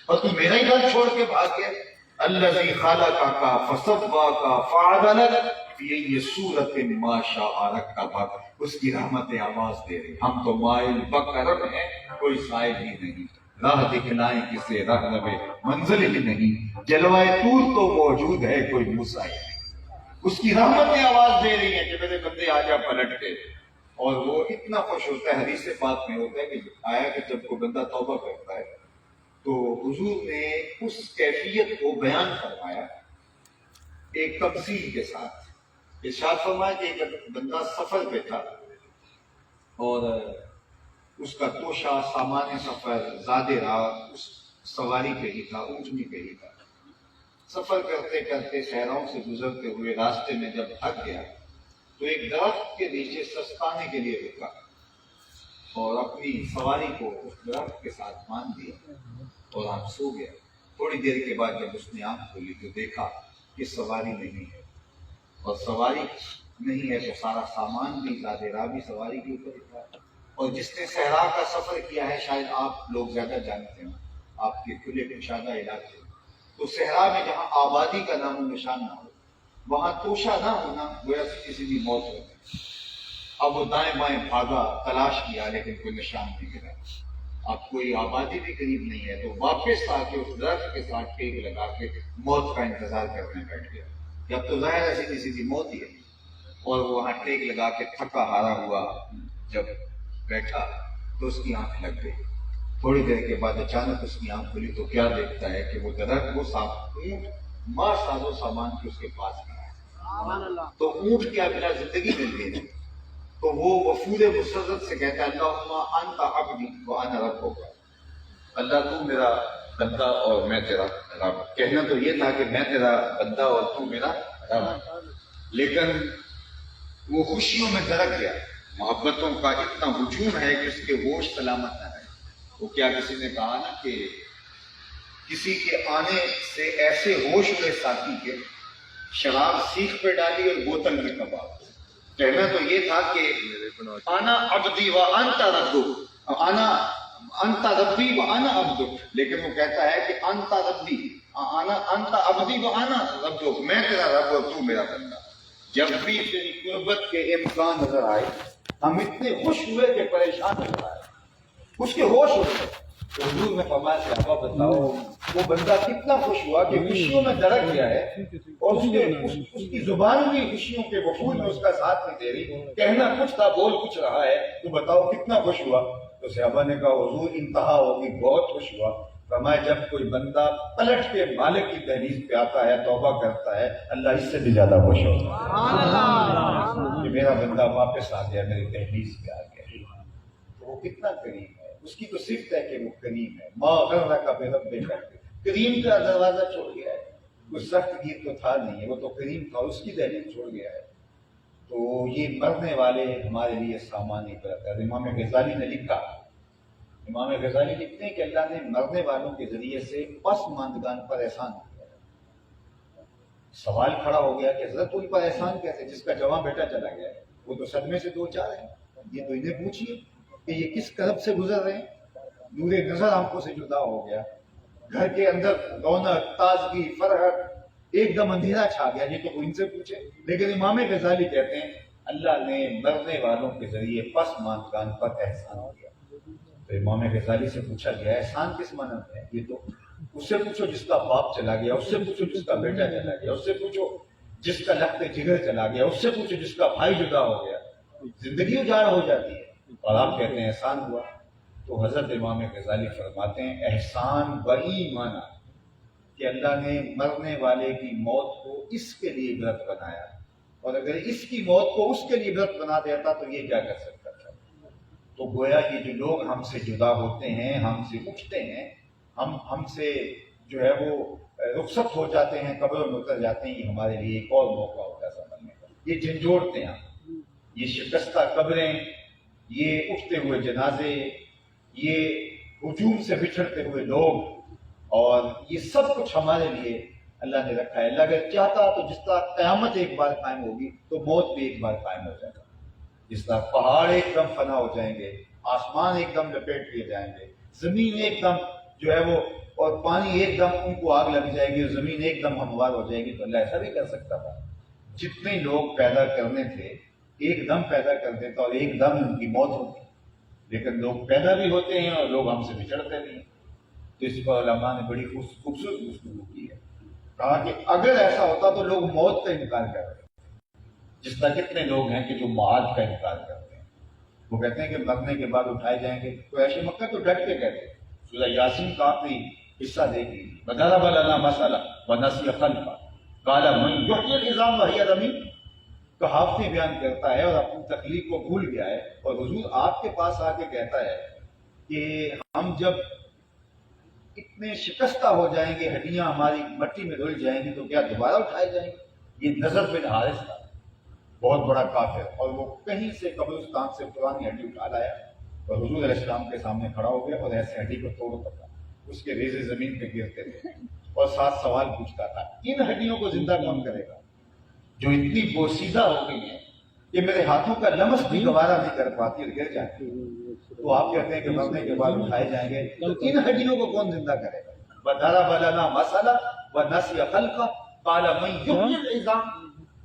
اور تو میرا ہی گھر چھوڑ کے بھاگ گیا. الذی خلقک فسواک فعدلک، یہ صورت ما شاء رکبک. اس کی رحمتیں آواز دے رہی. ہم تو مائل بکرم ہیں، کوئی سائل ہی نہیں. راہ دکھلائیں کسے رہنم منزل ہی نہیں. جلوائے طور تو موجود ہے، کوئی مسائل نہیں. اس کی رحمتیں آواز دے رہی ہیں کہ میرے بندے آ جا پلٹ کے. اور وہ اتنا خوش ہوتا ہے، حدیث پاک میں ہوتا ہے کہ آیا کہ جب کوئی بندہ توبہ کرتا ہے تو حضور نے اس کیفیت کو بیان فرمایا ایک تفصیل کے ساتھ. ارشاد فرمایا کہ ایک بندہ سفر پہ تھا اور اس کا توشہ سامان سفر زیادہ رہا، اس سواری پہ ہی تھا، اونٹنی پہ ہی تھا. سفر کرتے کرتے صحراؤں سے گزرتے ہوئے راستے میں جب تھک گیا تو ایک درخت کے نیچے سستانے کے لیے رکا اور اپنی سواری کو اس درخت کے ساتھ باندھ دیا اور آپ سو گیا. تھوڑی دیر کے بعد جب اس نے آنکھ کھولی تو دیکھا کہ سواری نہیں ہے، اور سواری نہیں ہے تو سارا سامان بھی زیادہ راہ بھی سواری کے اوپر تھا. اور جس نے صحرا کا سفر کیا ہے، شاید آپ لوگ زیادہ جانتے ہیں، آپ کے کھلے کشادہ علاقے، تو صحرا میں جہاں آبادی کا نام و نشان نہ ہو، وہاں توشہ نہ ہونا گویا کسی بھی موت ہو گئی. اب وہ دائیں بائیں بھاگا، تلاش کیا، لیکن کوئی نشان نہیں ملا. اب کوئی آبادی بھی قریب نہیں ہے تو واپس آ کے اس درخت کے ساتھ ٹیک لگا کے موت کا انتظار کرنے بیٹھ گیا. جب تو ظاہر ہے سیدھی سیدھی موت ہی ہے. اور وہ وہاں ٹیک لگا کے تھکا ہارا ہوا جب بیٹھا تو اس کی آنکھ لگ گئی. تھوڑی دیر کے بعد اچانک اس کی آنکھ کھلی تو کیا دیکھتا ہے کہ وہ درخت وہ اونٹ ماں ساز و سامان کے اس کے پاس کھڑا ہے. تو اونٹ کیا بلا زندگی مل گئی. تو وہ وفود مسرت سے کہتا ہے اللہم انت عبدی وانا ربک، اللہ تو میرا بندہ اور میں تیرا رب. کہنا تو یہ تھا کہ میں تیرا بندہ اور تو میرا رب، لیکن وہ خوشیوں میں درک گیا. محبتوں کا اتنا ہجوم ہے کہ اس کے ہوش سلامت نہ رہے. وہ کیا کسی نے کہا نا کہ کسی کے آنے سے ایسے ہوش ہوئے ساتھی کے شراب سیخ پہ ڈالی اور بوتل میں کباب. کہنا تو یہ تھا کہ انا عبدی و انت ربک، انا انت ربی و انا عبدک، لیکن وہ کہتا ہے کہ انت ربی انت عبدی و انا ربک، میں تیرا رب اور تو میرا بندہ. جب بھی تیری قربت کے امکان نظر آئے ہم اتنے خوش ہوئے کہ پریشان ہو رہا ہے. اس کے ہوش ہو گئے. حضور نے فرمایا صحابہ بتاؤ وہ بندہ کتنا خوش ہوا کہ خوشیوں میں درک گیا ہے اور اس کی زبان بھی خوشیوں کے وفود میں اس کا ساتھ نہیں دے رہی. کہنا کچھ تھا بول کچھ رہا ہے، تو بتاؤ کتنا خوش ہوا. تو صحابہ نے کہا حضور انتہا ہوگی، بہت خوش ہوا. فرمایا جب کوئی بندہ پلٹ کے مالک کی دہلیز پہ آتا ہے، توبہ کرتا ہے، اللہ اس سے بھی زیادہ خوش ہوتا ہے کہ میرا بندہ واپس آ گیا، میری دہلیز پہ آ گیا. تو وہ کتنا کریم ہے. اس کی تو صفت ہے کہ وہ کریم ہے. ما غرک برب کریم کا دروازہ چھوڑ گیا ہے. کوئی سخت گیر تو تھا نہیں ہے، وہ تو کریم تھا، اس کی دہلیز چھوڑ گیا ہے. تو یہ مرنے والے ہمارے لیے سامان عبرت ہے. امام غزالی نے لکھا، امام غزالی لکھتے ہیں کہ اللہ نے مرنے والوں کے ذریعے سے پسماندگان پر احسان کیا. سوال کھڑا ہو گیا کہ حضرت ان پر احسان کیسے، جس کا جوان بیٹا چلا گیا ہے، وہ تو صدمے سے دو چار ہیں. یہ تو انہیں پوچھیے کہ یہ کس کرب سے گزر رہے ہیں. نور نظر آنکھوں سے جدا ہو گیا، گھر کے اندر رونق تازگی فرحت ایک دم اندھیرا چھا گیا. یہ تو ان سے پوچھے. لیکن امام غزالی کہتے ہیں اللہ نے مرنے والوں کے ذریعے پسماندگان پر احسان کیا. تو امام غزالی سے پوچھا گیا احسان کس معنی میں ہے؟ یہ تو اس سے پوچھو جس کا باپ چلا گیا، اس سے پوچھو جس کا بیٹا چلا گیا، اس سے پوچھو جس کا لخت جگر چلا گیا، اس سے پوچھو جس کا بھائی جدا ہو گیا. زندگی اجاڑ ہو جاتی ہے اور آپ کہتے ہیں احسان ہوا. تو حضرت امام غزالی فرماتے ہیں احسان وہی مانا کہ اللہ نے مرنے والے کی موت کو اس کے لیے عبرت بنایا، اور اگر اس کی موت کو اس کے لیے عبرت بنا دیتا تو یہ کیا کر سکتا تھا. تو گویا یہ جو لوگ ہم سے جدا ہوتے ہیں، ہم سے اٹھتے ہیں، ہم سے جو ہے وہ رخصت ہو جاتے ہیں، قبروں میں اتر جاتے ہیں، یہ ہمارے لیے ایک اور موقع ہوتا ہے سمجھنے کا. یہ جھنجھوڑتے ہیں، یہ شکستہ قبریں، یہ اٹھتے ہوئے جنازے، یہ ہجوم سے بچھڑتے ہوئے لوگ، اور یہ سب کچھ ہمارے لیے اللہ نے رکھا ہے. اللہ اگر چاہتا تو جس طرح قیامت ایک بار قائم ہوگی تو موت بھی ایک بار قائم ہو جائے گا. جس طرح پہاڑ ایک دم فنا ہو جائیں گے، آسمان ایک دم لپیٹ لیے جائیں گے، زمین ایک دم جو ہے وہ اور پانی ایک دم ان کو آگ لگ جائے گی اور زمین ایک دم ہموار ہو جائے گی، تو اللہ ایسا بھی کر سکتا تھا؟ جتنے لوگ پیدا کرنے تھے ایک دم پیدا کر دیتا اور ایک دم ان کی موت ہوتی، لیکن لوگ پیدا بھی ہوتے ہیں اور لوگ ہم سے بچھڑتے بھی ہیں۔ تو اس پر علماء نے بڑی خوبصورت گفتگو کی ہے، کہا کہ اگر ایسا ہوتا تو لوگ موت کا انکار کر رہے ہیں، جس طرح کتنے لوگ ہیں کہ جو معاد کا انکار کرتے ہیں، وہ کہتے ہیں کہ مرنے کے بعد اٹھائے جائیں گے۔ تو ایسے مکہ تو ڈٹ کے کہتے ہیں، سورہ یاسین کا آخری حصہ دیکھ لیجیے، وَضَرَبَ لَنَا مَثَلًا وَنَسِیَ خَلْقَهُ قَالَ مَنْ يُحْيِي الْعِظَامَ وَهِيَ رَمِيمٌ۔ تو حافظ بیان کرتا ہے اور اپنی تخلیق کو بھول گیا ہے، اور حضور آپ کے پاس آ کے کہتا ہے کہ ہم جب اتنے شکستہ ہو جائیں گے، ہڈیاں ہماری مٹی میں دھل جائیں گی، تو کیا دوبارہ اٹھائے جائیں گے؟ یہ نضر بن حارث تھا، بہت بڑا کافر، اور وہ کہیں سے قبرستان سے پرانی ہڈی اٹھا لایا اور حضور علیہ السلام کے سامنے کھڑا ہو گیا اور ایسے ہڈی کو توڑتا تھا، اس کے ریزے زمین پہ گرتے تھے اور ساتھ سوال پوچھتا تھا، ان ہڈیوں کو زندہ کون کرے گا جو اتنی بوسیدہ ہو گئی ہیں کہ میرے ہاتھوں کا لمس بھی گوارا نہیں کر پاتی اور گر جاتی؟ تو آپ کہتے ہیں کہ مرنے کے بعد اٹھائے جائیں گے، تو ان ہڈیوں کو کون زندہ کرے گا؟ وَضَرَبَ لَنَا مَثَلًا وَنَسِیَ خَلْقَهُ قَالَ مَنْ يُحْيِي الْعِظَامَ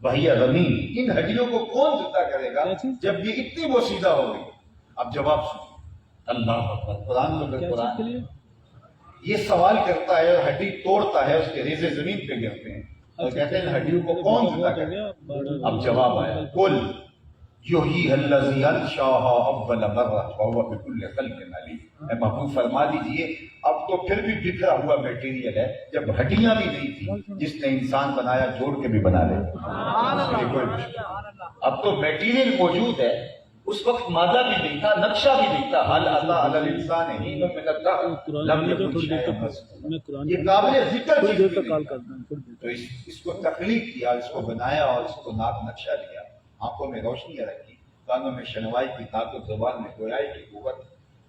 وَهِیَ رَمِیمٌ۔ ان ہڈیوں کو کون زندہ کرے گا جب یہ اتنی بوسیدہ ہو گئی؟ اب جواب سنیں، اللہ اکبر، قرآن تو پھر قرآن یہ سوال کرتا ہے اور ہڈی توڑتا ہے، اس کے ریزے زمین پہ گرتے ہیں اور کہتے ہیں ہڈیوں کو کون زندہ کرے گا؟ اب جواب آیا، قُلْ یحییھا الذی انشأھا اول مرۃ وہو بکل خلق علیم۔ اے محبوب فرما دیجئے اب تو پھر بھی بکھرا ہوا میٹیریل ہے، جب ہڈیاں بھی نہیں تھی، جس نے انسان بنایا جوڑ کے بھی بنا لے، کوئی مشکل۔ اب تو میٹیریل موجود ہے، اس وقت مادہ بھی نہیں تھا، نقشہ بھی نہیں تھا، حل اتی علی الانسان حین من الدہر لم یکن شیئا مذکورا، یہ قابل ذکر چیز بھی نہیں۔ تو اس کو تخلیق کیا، اس کو بنایا اور اس کو ناک نقشہ دیا، آنکھوں میں روشنیاں رکھی، کانوں میں شنوائی کی طاقت، زبان میں گویائی کی قوت،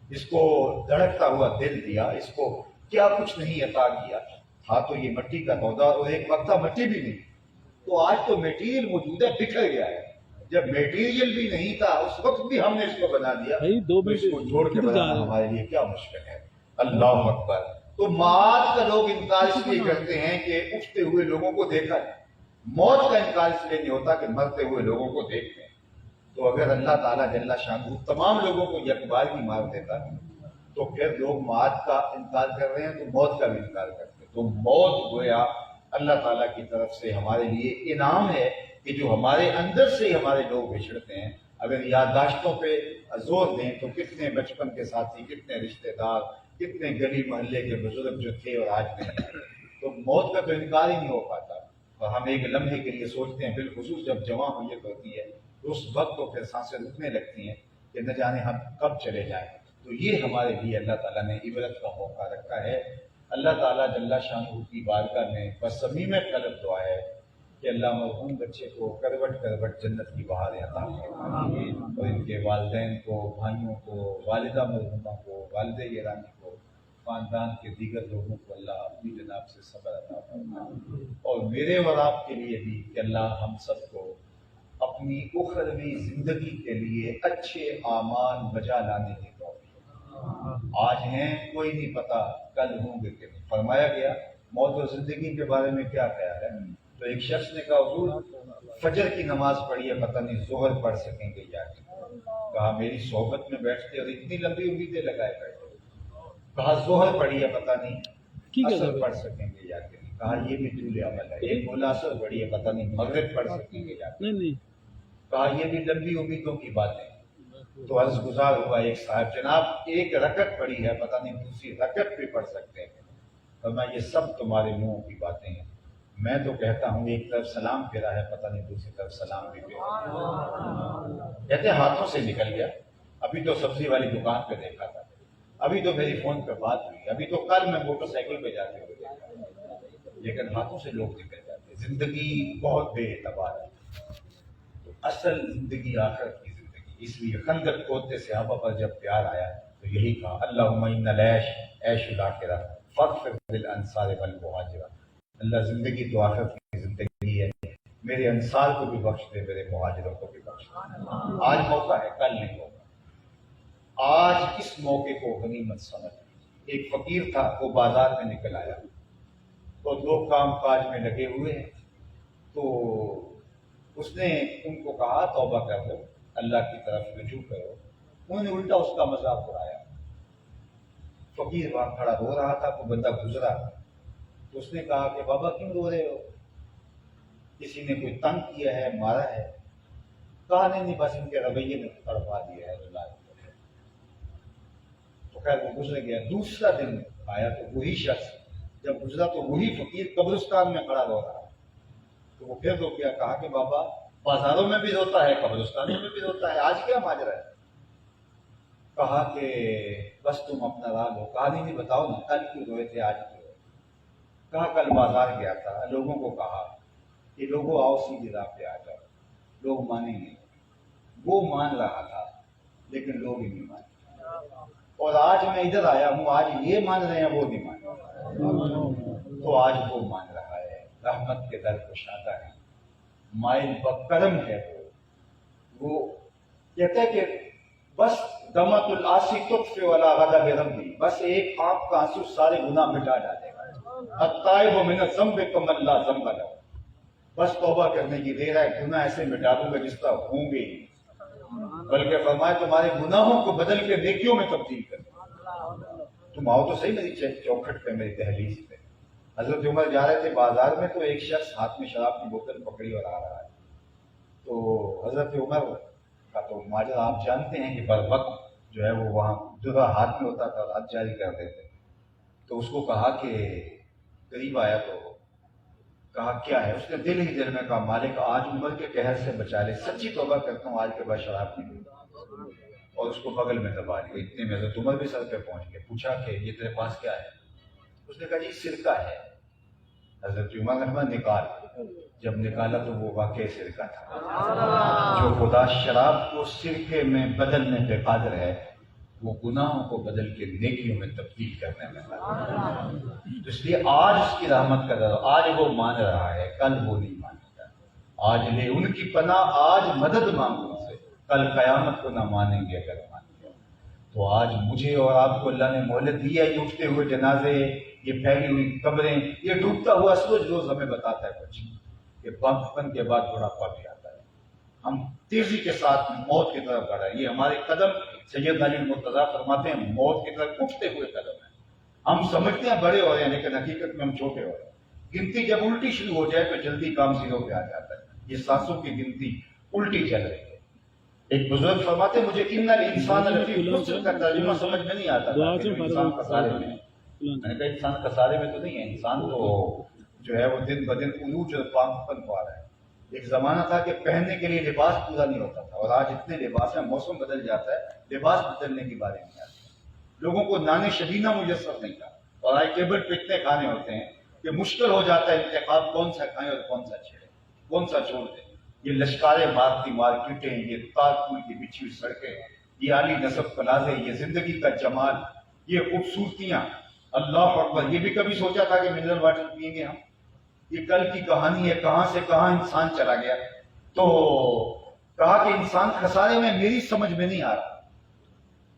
اس کو دھڑکتا ہوا دل دیا، اس کو کیا کچھ نہیں عطا کیا تھا۔ تو یہ مٹی کا پودا اور ایک وقت تھا مٹی بھی نہیں، تو آج تو میٹیریل موجود ہے، بکھر گیا ہے۔ جب میٹیریل بھی نہیں تھا اس وقت بھی ہم نے اس کو بنا دیا، تو اس کو جوڑ کے بنانا ہمارے لیے کیا مشکل ہے۔ اللہ اکبر۔ تو معاد کا لوگ انکار اس لیے کرتے ہیں کہ اٹھتے ہوئے لوگوں کو دیکھا ہے، موت کا انکار اس لیے نہیں ہوتا کہ مرتے ہوئے لوگوں کو دیکھتے ہیں۔ تو اگر اللہ تعالیٰ جل شانہ تمام لوگوں کو یک بار ہی مار دیتا ہے تو پھر لوگ معاد کا انکار کر رہے ہیں تو موت کا بھی انکار کرتے ہیں۔ تو موت گویا اللہ تعالیٰ کی طرف سے ہمارے لیے انعام ہے کہ جو ہمارے اندر سے ہی ہمارے لوگ بچھڑتے ہیں۔ اگر یادداشتوں پہ زور دیں تو کتنے بچپن کے ساتھی، کتنے رشتہ دار، کتنے گلی محلے کے بزرگ جو تھے اور آج نہیں آئے، تو موت کا تو انکار ہی نہیں ہو پاتا۔ اور ہم ایک لمحے کے لیے سوچتے ہیں، بالخصوص جب جوان ہویت ہوتی ہے تو اس وقت تو پھر سانسیں رکنے لگتی ہیں کہ نہ جانے ہم کب چلے جائیں۔ تو یہ ہمارے لیے اللہ تعالیٰ نے عبرت کا موقع رکھا ہے۔ اللہ تعالیٰ جل شانہ کی بارگاہ میں بس صمیم قلب دعا ہے کہ اللہ مرحوم بچے کو کروٹ کروٹ جنت کی بہاریں عطا فرمائے، اور ان کے والدین کو، بھائیوں کو، والدہ مرحومہ کو، والد گرامی کو، خاندان کے دیگر لوگوں کو اللہ اپنی جناب سے صبر عطا فرمائے، اور میرے اور آپ کے لیے بھی کہ اللہ ہم سب کو اپنی اخروی زندگی کے لیے اچھے اعمال بجا لانے کی توفیق۔ آج ہیں کوئی نہیں پتا کل ہوں گے کہ نہیں۔ فرمایا گیا موت و زندگی کے بارے میں کیا خیال ہے؟ تو ایک شخص نے کہا حضور فجر کی نماز پڑھی ہے، پتہ نہیں ظہر پڑھ سکیں گے یا نہیں۔ کہا میری صحبت میں بیٹھتے اور اتنی لمبی امیدیں لگائے بیٹھے۔ کہا ظہر پڑھی ہے، پتہ نہیں اثر پڑھ سکیں گے یا نہیں۔ کہا یہ بھی طول عمل ہے۔ ایک بولا اثر پڑھی ہے، پتہ نہیں مغرب پڑھ سکیں گے یا نہیں۔ کہا یہ بھی لمبی امیدوں کی باتیں۔ تو عرض گزار ہوا ایک صاحب، جناب ایک رکعت پڑھی ہے، پتہ نہیں دوسری رکعت بھی پڑھ سکتے ہیں۔ فرمایا یہ سب تمہارے منہوں کی باتیں ہیں، میں تو کہتا ہوں ایک طرف سلام پھیرا ہے، پتہ نہیں دوسری طرف سلام بھی پھیرا۔ کہتے ہاتھوں سے نکل گیا، ابھی تو سبزی والی دکان پہ دیکھا تھا، ابھی تو میری فون پہ بات ہوئی، ابھی تو کل میں موٹر سائیکل پہ جاتے ہوئے دیکھا، لیکن ہاتھوں سے لوگ نکل جاتے۔ زندگی بہت بے اعتبار ہے، تو اصل زندگی آخرت کی زندگی۔ اس لیے خندق کھودتے صحابہ پر جب پیار آیا تو یہی کہا اللہم ان العیش عیش الاخرہ فاغفر للانصار والمہاجرہ۔ اللہ زندگی تو آخرت کی زندگی ہے، میرے انصار کو بھی بخش دے، میرے مہاجروں کو بھی بخش دے۔ آج موقع ہے، کل نہیں ہوگا۔ آج اس موقع کو غنیمت سمجھ، ایک فقیر تھا، وہ بازار میں نکل آیا اور لوگ کام کاج میں لگے ہوئے ہیں، تو اس نے ان کو کہا توبہ کر لو، اللہ کی طرف رجوع کرو۔ انہوں نے الٹا اس کا مذاق اڑایا۔ فقیر وہاں کھڑا رو رہا تھا، کوئی بندہ گزرا تو اس نے کہا کہ بابا کیوں رو رہے ہو؟ کسی نے کوئی تنگ کیا ہے، مارا ہے؟ کہا نہیں، بس ان کے رویے نے تڑپا دیا ہے، رلا دیا ہے۔ تو خیر وہ گزر گیا۔ دوسرا دن آیا تو وہی شخص جب گزرا تو وہی فقیر قبرستان میں کھڑا رو رہا، تو وہ پھر رو گیا، کہا کہ بابا بازاروں میں بھی روتا ہے، قبرستانوں میں بھی روتا ہے، آج کیا ماجرا ہے؟ کہا کہ بس تم اپنا راہ لو۔ کہا نہیں بتاؤ نا، کل کیوں روئے تھے، آج کیوں روئے؟ کہا کل بازار گیا تھا، لوگوں کو کہا کہ لوگوں آؤ سیدھی راہ پہ آ جاؤ، لوگ مانیں گے۔ وہ مان رہا تھا لیکن لوگ ہی نہیں مانے، اور آج میں ادھر آیا ہوں، آج یہ مان رہے ہیں، وہ نہیں مان رہے، تو آج وہ مان رہا ہے۔ رحمت کے در کشادہ ہے، مائل بکرم ہے وہ کہتا ہے کہ بس دمت العاصی تطفئ ولا غضب ربی، بس ایک آنکھ کا آنسو سارے گناہ مٹا ڈالے گا۔ التائب من الذنب کمن لا ذنب لہ، بس توبہ کرنے کی دیر ہے، گناہ ایسے مٹا دوں گا جس طرح ہوں گے ہی، بلکہ فرمائے تمہارے گناہوں کو بدل کے نیکیوں میں تبدیل کر دوں۔ تم آؤ تو صحیح میری چوکھٹ پہ، میری دہلیز پہ۔ حضرت عمر جا رہے تھے بازار میں تو ایک شخص ہاتھ میں شراب کی بوتل پکڑی اور آ رہا ہے، تو حضرت عمر کا تو ماجرا آپ جانتے ہیں کہ بر وقت جو ہے وہ وہاں جدا ہاتھ میں ہوتا تھا اور ہاتھ جاری کر دیتے، تو اس کو کہا کہ قریب آیا تو کہا کیا ہے؟ اس نے دل ہی دل میں کہا مالک آج عمر کے قہر سے بچا لے، سچی توبہ کرتا ہوں آج کے بعد شراب نہیں پیتا، اور اس کو بغل میں دبا لیا۔ اتنے میں حضرت عمر بھی سر پہ پہنچ گئے، پوچھا کہ یہ تیرے پاس کیا ہے؟ اس نے کہا جی سرکہ ہے۔ حضرت عمر نے فرمایا نکال۔ جب نکالا تو وہ واقعی سرکہ تھا۔ جو خدا شراب کو سرکے میں بدلنے پہ قادر ہے، وہ گناہوں کو بدل کے نیکیوں میں تبدیل کرنے میں قادر ہے۔ اس لیے آج اس کی رحمت کا در، آج وہ مان رہا ہے، کل وہ نہیں مانے گا۔ آج لے ان کی پناہ، آج مدد مانگو ان سے، کل قیامت کو نہ مانیں گے اگر مان گے۔ تو آج مجھے اور آپ کو اللہ نے مہلت دی ہے، یہ اٹھتے ہوئے جنازے، یہ پھیلی ہوئی قبریں، یہ ڈوبتا ہوا سورج روز ہمیں بتاتا ہے کچھ کہ بڑھپن کے بعد بڑھاپا بھی آتا ہے۔ ہم تیزی کے ساتھ موت کی طرف بڑھ رہے ہیں، یہ ہمارے قدم سیدنا علی مرتضیٰ فرماتے ہیں موت کی طرف اٹھتے ہوئے قدم ہیں۔ ہم سمجھتے ہیں بڑے ہو رہے ہیں لیکن حقیقت میں ہم چھوٹے ہو رہے ہیں۔ گنتی جب الٹی شروع ہو جائے تو جلدی کام زیرو پہ آ جاتا ہے۔ یہ سانسوں کی گنتی الٹی چل رہی ہے۔ ایک بزرگ فرماتے ہیں مجھے ان الانسان لفی خسر کا ترجمہ سمجھ میں نہیں آتا تھا کہ انسان خسارے میں ہے۔ میں نے کہا انسان خسارے میں تو نہیں ہے، انسان تو جو ہے وہ دن بدن عروج اور پاکپن پا رہا ہے۔ ایک زمانہ تھا کہ پہننے کے لیے لباس پورا نہیں ہوتا تھا، اور آج اتنے لباس ہیں، موسم بدل جاتا ہے، لباس بدلنے کی باری نہیں آتی۔ لوگوں کو نان شبینہ میسر نہیں تھا، اور آج ٹیبل پہ اتنے کھانے ہوتے ہیں کہ مشکل ہو جاتا ہے انتخاب کون سا کھائیں اور کون سا چھیڑیں، کون سا چھوڑ دیں۔ یہ لشکاریں مارتی مارکیٹیں، یہ تار پھول کی بچھی ہوئی سڑکیں، یہ عالی نصب پلازے، یہ زندگی کا جمال، یہ خوبصورتیاں، اللہ اکبر۔ یہ بھی کبھی سوچا تھا کہ منرل واٹر پئیں گے ہم؟ یہ کل کی کہانی ہے، کہاں سے کہاں انسان چلا گیا۔ تو کہا کہ انسان خسارے میں، میری سمجھ میں نہیں آ رہا۔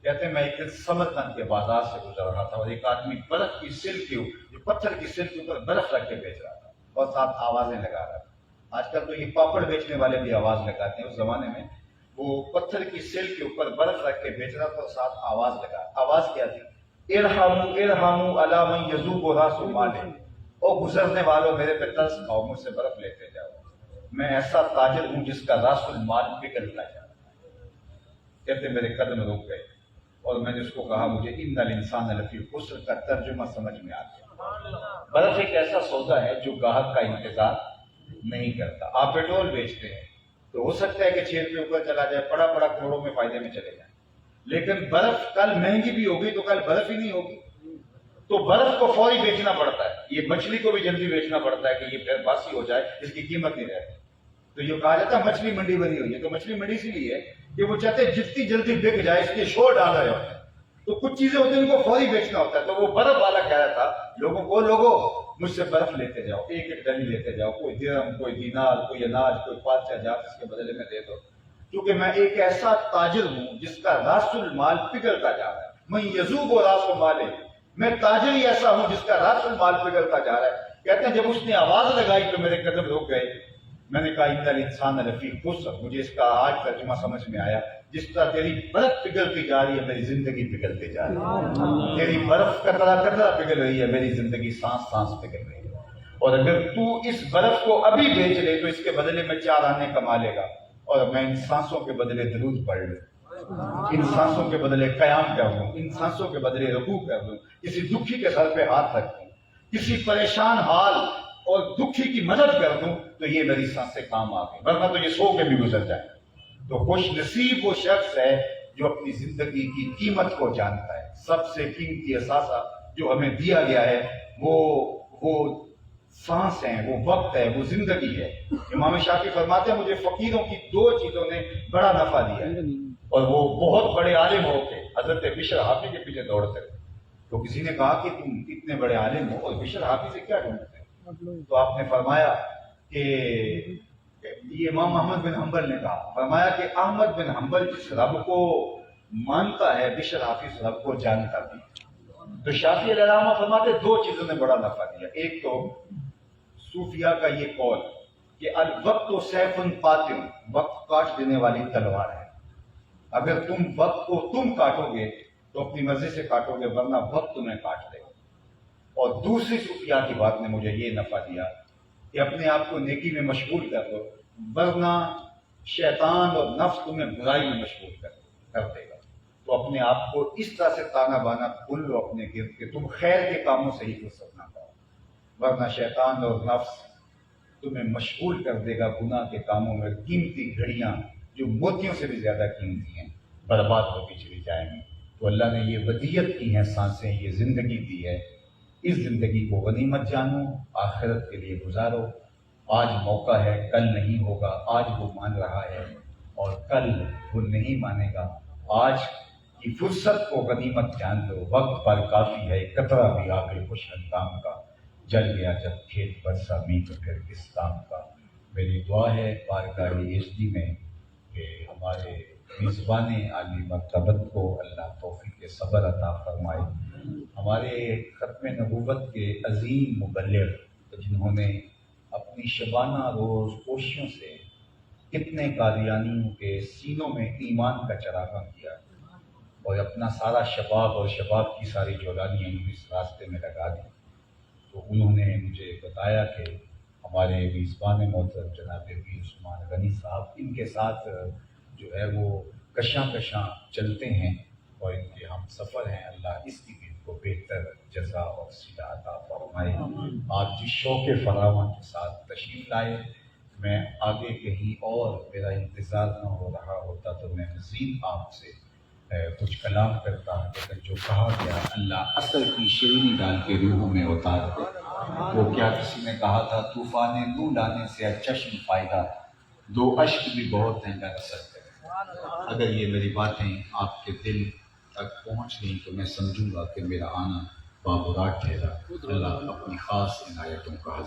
کہتے ہیں میں ایک دن سمرقند کے بازار سے گزر رہا تھا اور ایک آدمی برف کی سل کے جو پتھر کی سل کے اوپر برف رکھ کے بیچ رہا تھا اور ساتھ آوازیں لگا رہا تھا۔ آج کل تو یہ پاپڑ بیچنے والے بھی آواز لگاتے ہیں، اس زمانے میں وہ پتھر کی سل کے اوپر برف رکھ کے بیچ رہا تھا اور ساتھ آواز لگا۔ آواز کیا تھی؟ ارحموا ارحموا علی من یذوب راس مال، او گزرنے والوں میرے پہ ترس کھاؤ، مجھ سے برف لیتے جاؤ، میں ایسا تاجر ہوں جس کا راس المال پگھلتا جا رہا ہے۔ کہتے میرے قدم رک گئے اور میں نے اس کو کہا مجھے ان الانسان لفی خسر کا ترجمہ سمجھ میں آ گیا۔ برف ایک ایسا سودا ہے جو گاہک کا انتظار نہیں کرتا۔ آپ پیٹرول بیچتے ہیں تو ہو سکتا ہے کہ 6 روپے اوپر چلا جائے، پڑا پڑا کروڑوں میں فائدے میں چلے جائیں، لیکن برف کل مہنگی بھی ہوگی تو کل برف ہی نہیں ہوگی، تو برف کو فوری بیچنا پڑتا ہے۔ یہ مچھلی کو بھی جلدی بیچنا پڑتا ہے کہ یہ پھر باسی ہو جائے، اس کی قیمت نہیں رہتی۔ تو یہ کہا جاتا ہے مچھلی منڈی بنی ہوئی ہے، تو مچھلی منڈی اسی لیے ہے کہ وہ چاہتے ہیں جتنی جلدی بک جائے، اس لیے شور ڈال رہے ہوتے ہیں۔ تو کچھ چیزیں ہوتی ہیں ان کو فوری بیچنا ہوتا ہے، تو وہ برف والا کہہ رہا تھا لوگوں کو، لوگوں مجھ سے برف لیتے جاؤ، ایک ایک ڈلی لیتے جاؤ، کوئی درہم، کوئی دینار، کوئی اناج، کوئی 5,000 اس کے بدلے میں دے دو، کیونکہ میں ایک ایسا تاجر ہوں جس کا راس المال پگھلتا جا رہا ہے۔ میں یذوب و راس مال، میں تاجر ہی ایسا ہوں جس کا راس المال پگھلتا جا رہا ہے. کہتے ہیں جب اس نے آواز لگائی تو میرے قدم رک گئے. میں نے کہا ان الانسان لفی خسر. مجھے اس کا آج ترجمہ سمجھ میں آیا. جس طرح تیری برف پگھلتی جا رہی ہے میری زندگی پگھلتی جا رہی ہے. تیری برف قطرہ قطرہ پگھل رہی ہے میری زندگی سانس سانس پگھل رہی ہے. اور اگر تو اس برف کو ابھی بیچ لے تو اس کے بدلے میں 4 آنے کما لے گا, اور میں ان سانسوں کے بدلے درود پڑھ لوں, ان سانسوں کے بدلے قیام کر لوں, ان سانسوں کے بدلے رکوع کر لوں, کسی دکھی کے سر پہ ہاتھ رکھ دوں, کسی پریشان حال اور دکھی کی مدد کر دوں, تو یہ میری سانسیں کام آ گئی, ورنہ تو یہ سو کے بھی گزر جائے. تو خوش نصیب وہ شخص ہے جو اپنی زندگی کی قیمت کو جانتا ہے. سب سے قیمتی اثاثہ جو ہمیں دیا گیا ہے وہ سانس ہے, وہ وقت ہے, وہ زندگی ہے. امام شافعی فرماتے ہیں مجھے فقیروں کی 2 چیزوں نے بڑا نفع دیا ہے, اور وہ بہت بڑے عالم ہو کے حضرت بشر حافی کے پیچھے دوڑتے تھے. تو کسی نے کہا کہ تم اتنے بڑے عالم ہو اور بشر حافی سے کیا ڈھونڈتے ہیں؟ تو آپ نے فرمایا کہ یہ امام احمد بن حنبل نے کہا, فرمایا کہ احمد بن حنبل جس رب کو مانتا ہے بشر حافظ رب کو جانتا بھی. تو شافعی علیہ الرحمہ فرماتے 2 چیزوں نے بڑا نفع دیا. ایک تو صوفیاء کا یہ قول کہ الوقت سیف قاتل, وقت کاٹ دینے والی تلوار ہے. اگر تم وقت کو تم کاٹو گے تو اپنی مرضی سے کاٹو گے, ورنہ وقت تمہیں کاٹ دے گا. اور دوسری صوفیاء کی بات نے مجھے یہ نفع دیا کہ اپنے آپ کو نیکی میں مشغول کر دو, ورنہ شیطان اور نفس تمہیں برائی میں مشغول کر دے گا. تو اپنے آپ کو اس طرح سے تانا بانا کھول لو اپنے گرد کہ تم خیر کے کاموں سے ہی فرصت نہ پاؤ, ورنہ شیطان اور نفس تمہیں مشغول کر دے گا گناہ کے کاموں میں. قیمتی گھڑیاں جو موتیوں سے بھی زیادہ قیمتی ہیں برباد ہوتی چلی جائیں گی. تو اللہ نے یہ ودیت کی ہے, سانسیں, یہ زندگی دی ہے. اس زندگی کو غنیمت جانو, آخرت کے لیے گزارو. آج موقع ہے, کل نہیں ہوگا. آج وہ مان رہا ہے اور کل وہ نہیں مانے گا. آج کی فرصت کو غنیمت جان لو. وقت پر کافی ہے, قطرہ بھی آ گئی خوش اندام کا. جل گیا جب کھیت برسا می تو پھر کس کام کا. میری دعا ہے بارگاہ HD میں کہ ہمارے میزبان عالی مرتبت کو اللہ توفیق صبر عطا فرمائے. ہمارے ختم نبوت کے عظیم مبلغ جنہوں نے اپنی شبانہ روز کوششوں سے کتنے قادیانیوں کے سینوں میں ایمان کا چراغاں کیا, اور اپنا سارا شباب اور شباب کی ساری جولانیاں اس راستے میں لگا دی. تو انہوں نے مجھے بتایا کہ ہمارے میزبان محترم جناب پیر عثمان غنی صاحب ان کے ساتھ جو ہے وہ کشاں چلتے ہیں, اور ان کے ہم سفر ہیں. اللہ اس کی بھی کو بہتر جزا اور صلہ عطا فرمائے. آپ جس شوق فراواں کے ساتھ تشریف لائے, میں آگے کہیں اور میرا انتظار نہ ہو رہا ہوتا تو میں مزید آپ سے کچھ کلام کرتا, لیکن جو کہا گیا اللہ اصل کی شیرینی ڈال کے روحوں میں اتار دے. وہ کیا کسی نے کہا تھا, طوفان تو لانے سے چشم فائدہ, 2 اشک بھی بہت ہیں گر اثر کرے. اگر یہ میری باتیں آپ کے دل تک پہنچ گئی تو میں سمجھوں گا کہ میرا آنا بابرات ٹھہرا. اللہ اپنی خاص عنایتوں کا